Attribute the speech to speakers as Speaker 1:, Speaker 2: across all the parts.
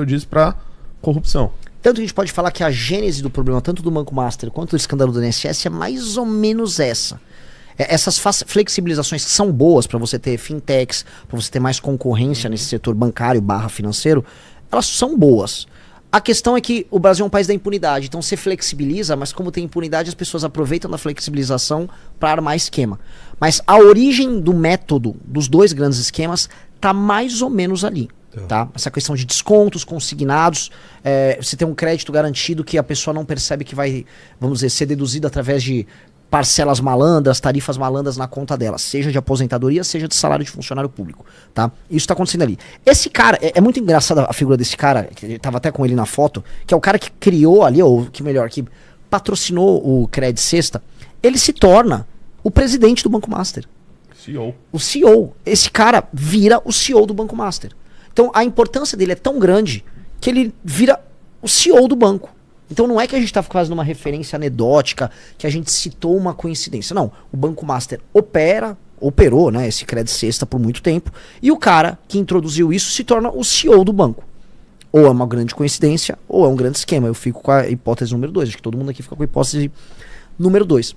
Speaker 1: eu disse, para corrupção.
Speaker 2: Tanto que a gente pode falar que a gênese do problema, tanto do Banco Master quanto do escândalo do INSS, é mais ou menos essa. Essas flexibilizações que são boas para você ter fintechs, para você ter mais concorrência nesse setor bancário / financeiro, elas são boas. A questão é que o Brasil é um país da impunidade, então você flexibiliza, mas como tem impunidade, as pessoas aproveitam da flexibilização para armar esquema. Mas a origem do método dos dois grandes esquemas tá mais ou menos ali. Tá? Essa questão de descontos consignados, você tem um crédito garantido que a pessoa não percebe que vai, vamos dizer, ser deduzido através de parcelas malandras, tarifas malandras na conta dela, seja de aposentadoria, seja de salário de funcionário público, tá? Isso tá acontecendo ali. Esse cara, é muito engraçada a figura desse cara, que tava até com ele na foto, que é o cara que criou ali, ou que melhor, que patrocinou o Credit Sexta, ele se torna o presidente do Banco Master.
Speaker 1: CEO.
Speaker 2: O CEO. Esse cara vira o CEO do Banco Master. Então a importância dele é tão grande que ele vira o CEO do banco. Então não é que a gente está fazendo uma referência anedótica, que a gente citou uma coincidência. Não, o Banco Master operou, né, esse Credit Sexta por muito tempo, e o cara que introduziu isso se torna o CEO do banco. Ou é uma grande coincidência, ou é um grande esquema. Eu fico com a hipótese número 2, acho que todo mundo aqui fica com a hipótese número 2.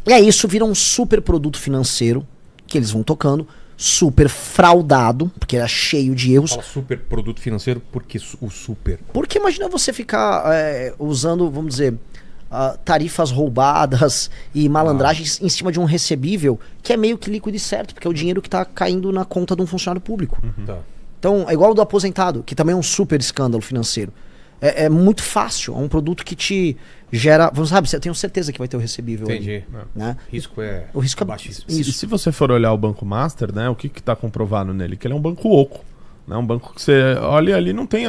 Speaker 2: E aí isso vira um super produto financeiro, que eles vão tocando, super fraudado, porque era cheio de erros.
Speaker 3: Fala super produto financeiro, por que o super?
Speaker 2: Porque imagina você ficar usando, vamos dizer, tarifas roubadas e malandragens em cima de um recebível que é meio que líquido e certo, porque é o dinheiro que está caindo na conta de um funcionário público.
Speaker 3: Tá.
Speaker 2: Então, é igual o do aposentado, que também é um super escândalo financeiro. É muito fácil, é um produto que te gera... Sabe, eu tenho certeza que vai ter o recebível.
Speaker 3: Entendi.
Speaker 2: Ali, né?
Speaker 3: O risco é baixíssimo.
Speaker 1: E se você for olhar o Banco Master, né, o que está comprovado nele? Que ele é um banco oco. Né, um banco que você olha ali, não tem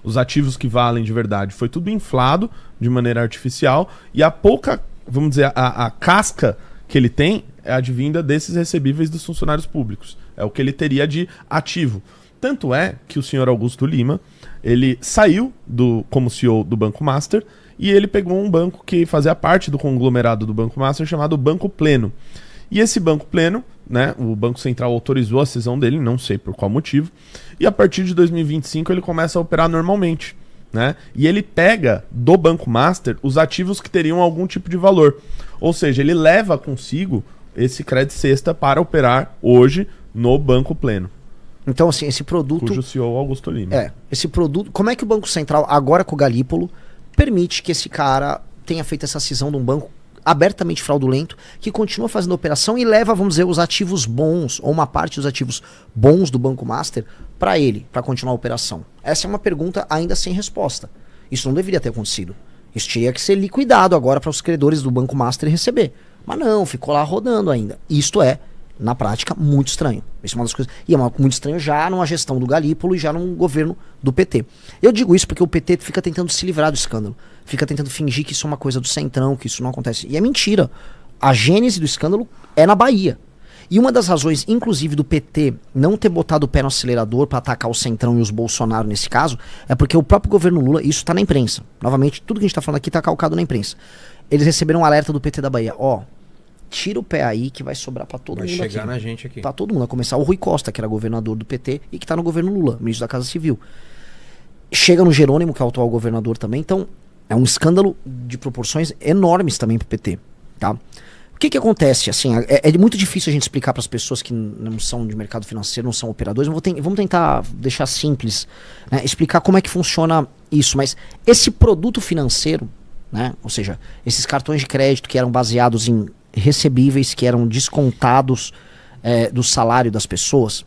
Speaker 1: os ativos que valem de verdade. Foi tudo inflado de maneira artificial e a pouca, vamos dizer, a casca que ele tem é advinda desses recebíveis dos funcionários públicos. É o que ele teria de ativo. Tanto é que o senhor Augusto Lima, ele saiu como CEO do Banco Master e ele pegou um banco que fazia parte do conglomerado do Banco Master chamado Banco Pleno. E esse Banco Pleno, né, o Banco Central autorizou a cisão dele, não sei por qual motivo, e a partir de 2025 ele começa a operar normalmente. Né? E ele pega do Banco Master os ativos que teriam algum tipo de valor. Ou seja, ele leva consigo esse Credit Sexta para operar hoje no Banco Pleno.
Speaker 2: Então, assim, esse produto...
Speaker 1: Cujo CEO Augusto Lima.
Speaker 2: Esse produto... Como é que o Banco Central, agora com o Galípolo, permite que esse cara tenha feito essa cisão de um banco abertamente fraudulento, que continua fazendo a operação e leva, vamos dizer, os ativos bons, ou uma parte dos ativos bons do Banco Master, para ele, para continuar a operação? Essa é uma pergunta ainda sem resposta. Isso não deveria ter acontecido. Isso tinha que ser liquidado agora para os credores do Banco Master receber. Mas não, ficou lá rodando ainda. Isto é, na prática, muito estranho. Isso é uma das coisas. E é muito estranho já numa gestão do Galípolo e já num governo do PT. Eu digo isso porque o PT fica tentando se livrar do escândalo. Fica tentando fingir que isso é uma coisa do Centrão, que isso não acontece. E é mentira. A gênese do escândalo é na Bahia. E uma das razões, inclusive, do PT não ter botado o pé no acelerador para atacar o Centrão e os Bolsonaro nesse caso, é porque o próprio governo Lula, isso tá na imprensa. Novamente, tudo que a gente tá falando aqui tá calcado na imprensa. Eles receberam um alerta do PT da Bahia. Tira o pé aí que vai sobrar pra todo mundo aqui.
Speaker 3: Vai chegar na gente aqui.
Speaker 2: Pra todo mundo. A começar o Rui Costa, que era governador do PT e que tá no governo Lula, ministro da Casa Civil. Chega no Jerônimo, que é o atual governador também. Então, é um escândalo de proporções enormes também pro PT, tá? O que acontece? Assim, é muito difícil a gente explicar para as pessoas que não são de mercado financeiro, não são operadores. Vamos tentar deixar simples, né? Explicar como é que funciona isso. Mas esse produto financeiro, né? Ou seja, esses cartões de crédito que eram baseados em recebíveis, que eram descontados do salário das pessoas,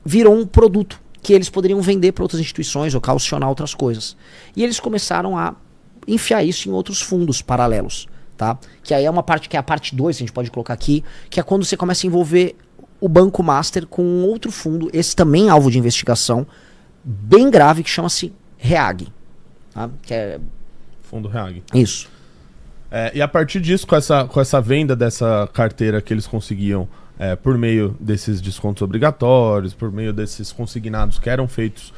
Speaker 2: virou um produto que eles poderiam vender para outras instituições ou calcionar outras coisas. E eles começaram a enfiar isso em outros fundos paralelos. Tá? Que aí é uma parte que é a parte 2, a gente pode colocar aqui, que é quando você começa a envolver o Banco Master com outro fundo, esse também alvo de investigação, bem grave, que chama-se REAG. Tá? Que é...
Speaker 1: Fundo REAG.
Speaker 2: Isso.
Speaker 1: E a partir disso, com essa venda dessa carteira que eles conseguiam por meio desses descontos obrigatórios, por meio desses consignados que eram feitos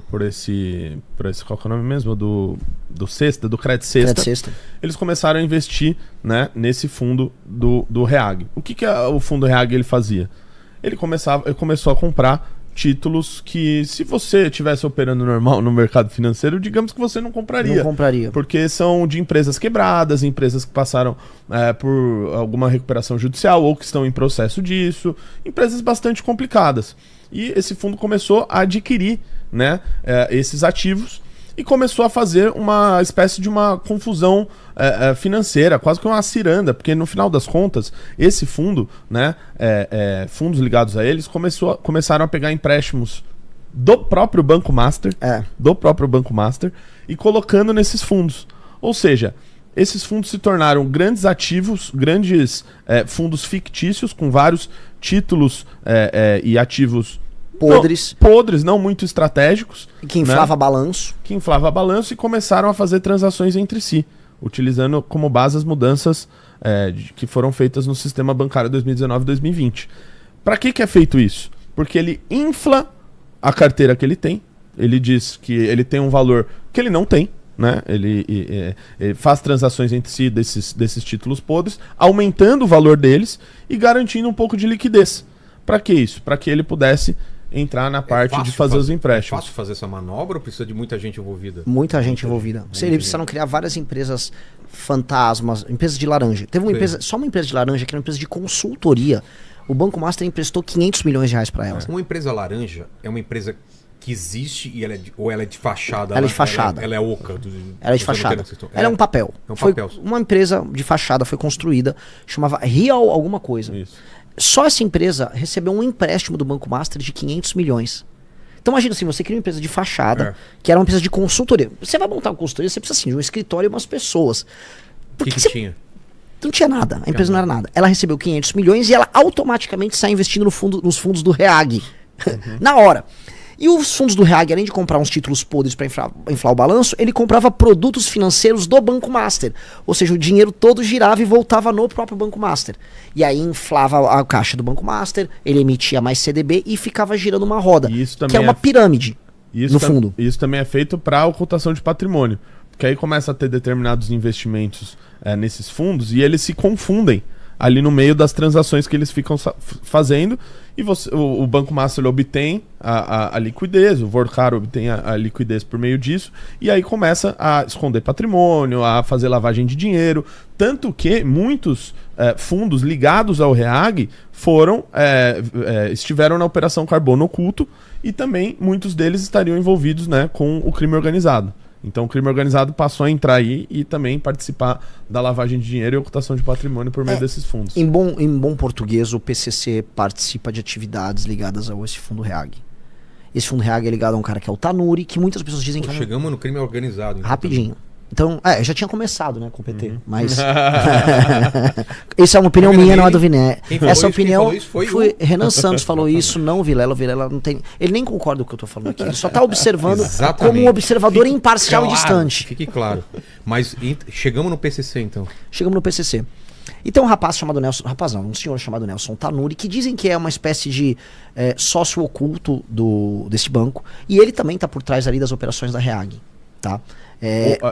Speaker 1: por esse qual que é o nome mesmo? Do Credit Sexta. Eles começaram a investir, né, nesse fundo do REAG. O que o fundo REAG ele fazia? Ele começou a comprar títulos que, se você estivesse operando normal no mercado financeiro, digamos que você não compraria.
Speaker 2: Não compraria.
Speaker 1: Porque são de empresas quebradas, empresas que passaram por alguma recuperação judicial ou que estão em processo disso, empresas bastante complicadas. E esse fundo começou a adquirir, né, esses ativos e começou a fazer uma espécie de uma confusão financeira, quase que uma ciranda, porque no final das contas, esse fundo, né, fundos ligados a eles, começaram a pegar empréstimos do próprio Banco Master, e colocando nesses fundos. Ou seja, esses fundos se tornaram grandes ativos, grandes fundos fictícios, com vários títulos e ativos podres, não muito estratégicos.
Speaker 2: Que inflava balanço.
Speaker 1: Que inflava balanço e começaram a fazer transações entre si, utilizando como base as mudanças que foram feitas no sistema bancário 2019 e 2020. Para que é feito isso? Porque ele infla a carteira que ele tem, ele diz que ele tem um valor que ele não tem, né? Ele faz transações entre si desses títulos podres, aumentando o valor deles e garantindo um pouco de liquidez. Para que isso? Para que ele pudesse entrar na parte de fazer os empréstimos.
Speaker 3: É fácil fazer essa manobra ou precisa de muita gente envolvida?
Speaker 2: Muita gente envolvida. Eles precisaram criar várias empresas fantasmas, empresas de laranja. Teve uma empresa, só uma empresa de laranja, que era uma empresa de consultoria. O Banco Master emprestou 500 milhões de reais para ela.
Speaker 3: Uma empresa laranja é uma empresa que existe e ou ela é de fachada?
Speaker 2: Ela é de fachada.
Speaker 3: Ela é oca.
Speaker 2: Ela é de fachada. Ela é um papel.
Speaker 3: É um papel.
Speaker 2: Foi uma empresa de fachada, foi construída, chamava Real alguma coisa.
Speaker 1: Isso.
Speaker 2: Só essa empresa recebeu um empréstimo do Banco Master de 500 milhões. Então imagina assim, você cria uma empresa de fachada, que era uma empresa de consultoria. Você vai montar uma consultoria, você precisa assim, de um escritório e umas pessoas.
Speaker 3: O que tinha?
Speaker 2: Não tinha nada, a empresa não era nada. Ela recebeu 500 milhões e ela automaticamente sai investindo nos fundos do REAG. Na hora. E os fundos do REAG, além de comprar uns títulos podres para inflar o balanço, ele comprava produtos financeiros do Banco Master. Ou seja, o dinheiro todo girava e voltava no próprio Banco Master. E aí inflava a caixa do Banco Master, ele emitia mais CDB e ficava girando uma roda. Que é uma pirâmide, no fundo.
Speaker 1: Isso também é feito para ocultação de patrimônio. Porque aí começa a ter determinados investimentos nesses fundos e eles se confundem ali no meio das transações que eles ficam fazendo, e o Banco Master obtém a liquidez, o Vorkar obtém a liquidez por meio disso, e aí começa a esconder patrimônio, a fazer lavagem de dinheiro, tanto que muitos fundos ligados ao REAG estiveram na Operação Carbono Oculto, e também muitos deles estariam envolvidos, né, com o crime organizado. Então o crime organizado passou a entrar aí e também participar da lavagem de dinheiro e ocultação de patrimônio por meio desses fundos.
Speaker 2: Em bom português, o PCC participa de atividades ligadas a esse fundo REAG. Esse fundo REAG é ligado a um cara que é o Tanuri, que muitas pessoas dizem que é
Speaker 3: chegamos no crime organizado. Então,
Speaker 2: rapidinho. Então, já tinha começado, né, com o PT, mas... Essa é uma opinião minha, não é do Viné. Essa opinião foi Renan Santos falou isso, não o Vilela. O Vilela não tem... Ele nem concorda com o que eu tô falando aqui, ele só tá observando como um observador imparcial e distante.
Speaker 3: Fique claro. Mas chegamos no PCC, então.
Speaker 2: Chegamos no PCC. E tem um rapaz chamado Nelson... Rapaz não, um senhor chamado Nelson Tanuri, que dizem que é uma espécie de sócio oculto desse banco. E ele também tá por trás ali das operações da REAG, tá?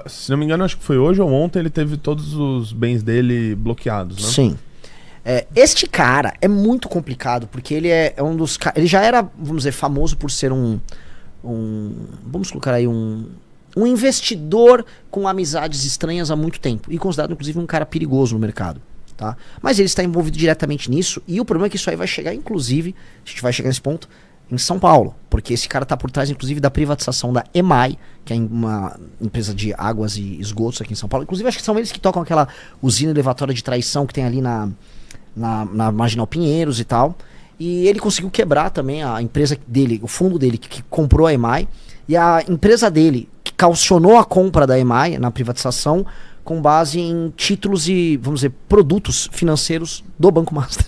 Speaker 1: Se não me engano, acho que foi hoje ou ontem, ele teve todos os bens dele bloqueados, né?
Speaker 2: Sim. Este cara é muito complicado, porque ele é um dos... Ele já era, vamos dizer, famoso por ser vamos colocar aí um investidor com amizades estranhas há muito tempo. E considerado, inclusive, um cara perigoso no mercado. Tá? Mas ele está envolvido diretamente nisso. E o problema é que isso aí vai chegar, inclusive, a gente vai chegar nesse ponto, em São Paulo, porque esse cara tá por trás, inclusive, da privatização da EMAI, que é uma empresa de águas e esgotos aqui em São Paulo. Inclusive, acho que são eles que tocam aquela usina elevatória de traição que tem ali na Marginal Pinheiros e tal. E ele conseguiu quebrar também a empresa dele, o fundo dele, que comprou a EMAI, e a empresa dele, que calcionou a compra da EMAI na privatização, com base em títulos e, vamos dizer, produtos financeiros do Banco Master.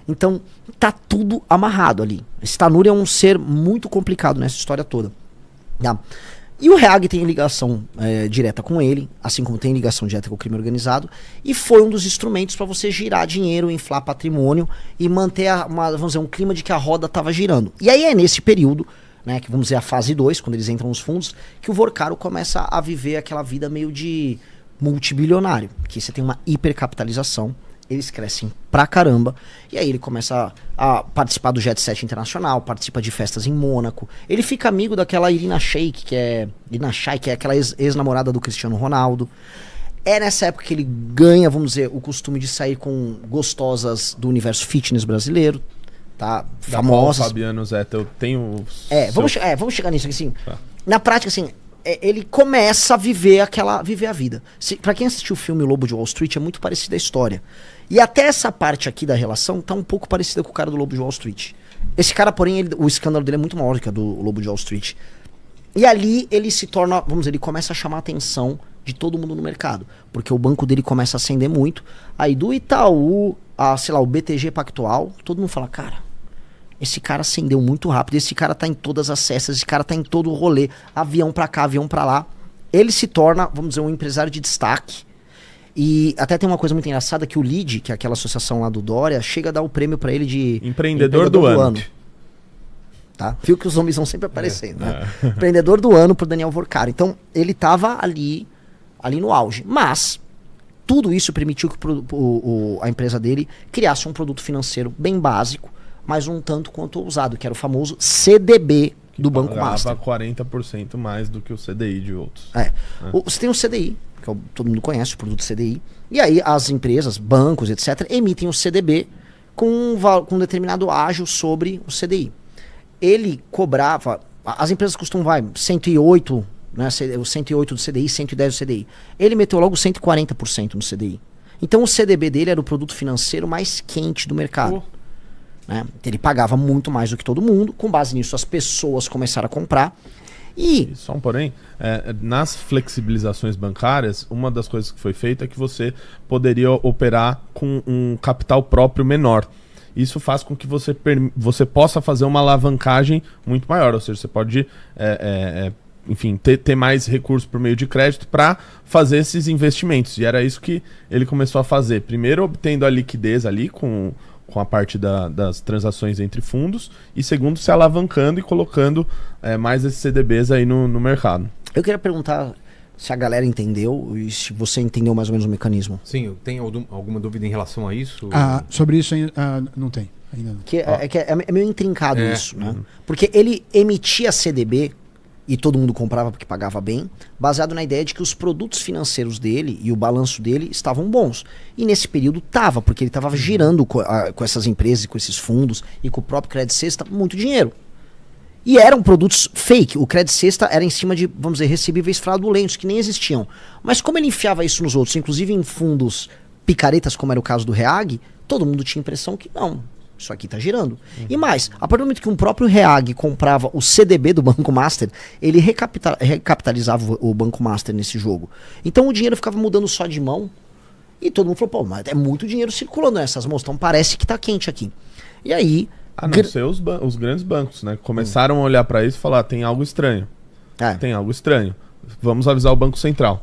Speaker 2: Então, tá tudo amarrado ali. Esse Tanuri é um ser muito complicado nessa história toda. Tá? E o REAG tem ligação direta com ele, assim como tem ligação direta com o crime organizado, e foi um dos instrumentos para você girar dinheiro, inflar patrimônio e manter vamos dizer, um clima de que a roda estava girando. E aí é nesse período, né, que vamos dizer a fase 2, quando eles entram nos fundos, que o Vorkaro começa a viver aquela vida meio de multibilionário, que você tem uma hipercapitalização eles crescem pra caramba. E aí ele começa a participar do Jet Set Internacional, participa de festas em Mônaco. Ele fica amigo daquela Irina Shayk, que é aquela ex-namorada do Cristiano Ronaldo. É nessa época que ele ganha, vamos dizer, o costume de sair com gostosas do universo fitness brasileiro, tá? Famosas.
Speaker 1: Fabiano Zeta, eu tenho...
Speaker 2: Vamos chegar nisso aqui, assim. Tá. Na prática, assim, ele começa a viver a vida. Pra quem assistiu o filme O Lobo de Wall Street, é muito parecida a história. E até essa parte aqui da relação tá um pouco parecida com o cara do Lobo de Wall Street. Esse cara, porém, o escândalo dele é muito maior que o do Lobo de Wall Street. E ali ele se torna, vamos dizer, ele começa a chamar a atenção de todo mundo no mercado. Porque o banco dele começa a ascender muito. Aí do Itaú, sei lá, o BTG Pactual, todo mundo fala, cara, esse cara ascendeu muito rápido, esse cara tá em todas as cestas, esse cara tá em todo o rolê, avião pra cá, avião pra lá. Ele se torna, vamos dizer, um empresário de destaque. E até tem uma coisa muito engraçada, que o LEAD, que é aquela associação lá do Dória, chega a dar o prêmio pra ele de...
Speaker 1: Empreendedor do ano.
Speaker 2: Tá? Viu que os nomes vão sempre aparecendo, né? Empreendedor do ano por Daniel Vorkar. Então, ele tava ali no auge. Mas, tudo isso permitiu que a empresa dele criasse um produto financeiro bem básico, mas um tanto quanto ousado, que era o famoso CDB do Banco Master.
Speaker 1: 40% mais do que o CDI de outros.
Speaker 2: Você tem o CDI, que todo mundo conhece, o produto CDI. E aí as empresas, bancos, etc., emitem o CDB com um determinado ágio sobre o CDI. Ele cobrava... As empresas costumam, 108, né, o 108 do CDI, 110 do CDI. Ele meteu logo 140% no CDI. Então o CDB dele era o produto financeiro mais quente do mercado. Né? Ele pagava muito mais do que todo mundo. Com base nisso, as pessoas começaram a comprar. E
Speaker 1: só um porém, nas flexibilizações bancárias, uma das coisas que foi feita é que você poderia operar com um capital próprio menor. Isso faz com que você possa fazer uma alavancagem muito maior. Ou seja, você pode enfim, ter mais recursos por meio de crédito para fazer esses investimentos. E era isso que ele começou a fazer. Primeiro, obtendo a liquidez ali com a parte das transações entre fundos, e segundo, se alavancando e colocando mais esses CDBs aí no mercado.
Speaker 2: Eu queria perguntar se a galera entendeu e se você entendeu mais ou menos o mecanismo.
Speaker 3: Sim, eu tenho alguma dúvida em relação a isso?
Speaker 4: Sobre isso não tem. Ainda não.
Speaker 2: É meio intrincado isso, né? Porque ele emitia CDB e todo mundo comprava porque pagava bem, baseado na ideia de que os produtos financeiros dele e o balanço dele estavam bons. E nesse período tava, porque ele estava girando com essas empresas, com esses fundos e com o próprio Credit Sexta muito dinheiro. E eram produtos fake. O Credit Sexta era em cima de, vamos dizer, recebíveis fraudulentos, que nem existiam. Mas como ele enfiava isso nos outros, inclusive em fundos picaretas, como era o caso do Reag, todo mundo tinha a impressão que não, isso aqui tá girando. E mais, a partir do momento que um próprio Reag comprava o CDB do Banco Master, ele recapitalizava o Banco Master nesse jogo. Então o dinheiro ficava mudando só de mão, e todo mundo falou, pô, mas é muito dinheiro circulando nessas mãos, então parece que tá quente aqui. E aí...
Speaker 1: A não ser os grandes bancos, né? Começaram a olhar para isso e falar, tem algo estranho. Tem algo estranho. Vamos avisar o Banco Central.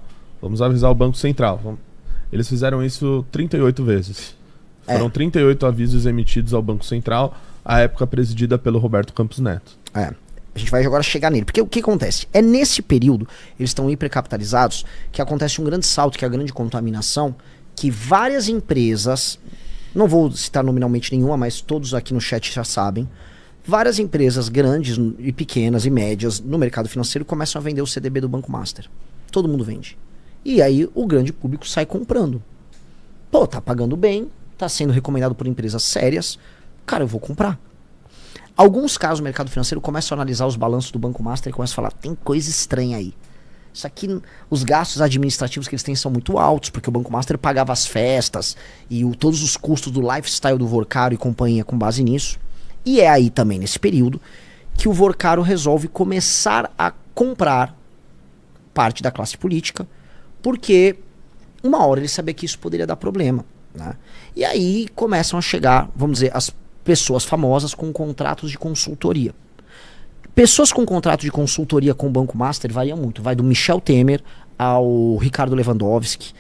Speaker 1: Eles fizeram isso 38 vezes. Foram 38 avisos emitidos ao Banco Central, à época presidida pelo Roberto Campos Neto.
Speaker 2: A gente vai agora chegar nele. Porque o que acontece? É nesse período, eles estão hipercapitalizados, que acontece um grande salto, que é a grande contaminação, que várias empresas, não vou citar nominalmente nenhuma, mas todos aqui no chat já sabem, várias empresas grandes e pequenas e médias no mercado financeiro começam a vender o CDB do Banco Master. Todo mundo vende. E aí o grande público sai comprando. Pô, tá pagando bem, tá sendo recomendado por empresas sérias, cara, eu vou comprar. Alguns casos, o mercado financeiro começa a analisar os balanços do Banco Master e começa a falar, tem coisa estranha aí. Isso aqui, os gastos administrativos que eles têm são muito altos, porque o Banco Master pagava as festas e todos os custos do lifestyle do Vorkaro e companhia com base nisso. E é aí também, nesse período, que o Vorkaro resolve começar a comprar parte da classe política, porque uma hora ele sabia que isso poderia dar problema. Né? E aí começam a chegar, vamos dizer, as pessoas famosas com contratos de consultoria. Pessoas com contrato de consultoria com o Banco Master variam muito. Vai do Michel Temer ao Ricardo Lewandowski,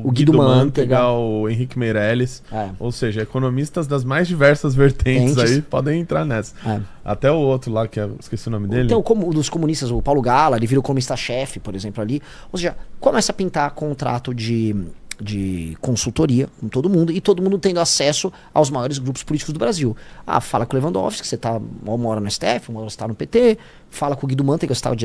Speaker 2: o Guido Mantega,
Speaker 1: o Henrique Meirelles. Ou seja, economistas das mais diversas vertentes aí podem entrar nessa. Até o outro lá, que esqueci o nome dele.
Speaker 2: Então, dos comunistas, o Paulo Gala, ele vira o economista-chefe, por exemplo, ali. Ou seja, começa a pintar contrato de de consultoria com todo mundo, e todo mundo tendo acesso aos maiores grupos políticos do Brasil. Fala com o Lewandowski, que você tá uma hora no STF, uma hora você tá no PT, fala com o Guido Mantega, que você estava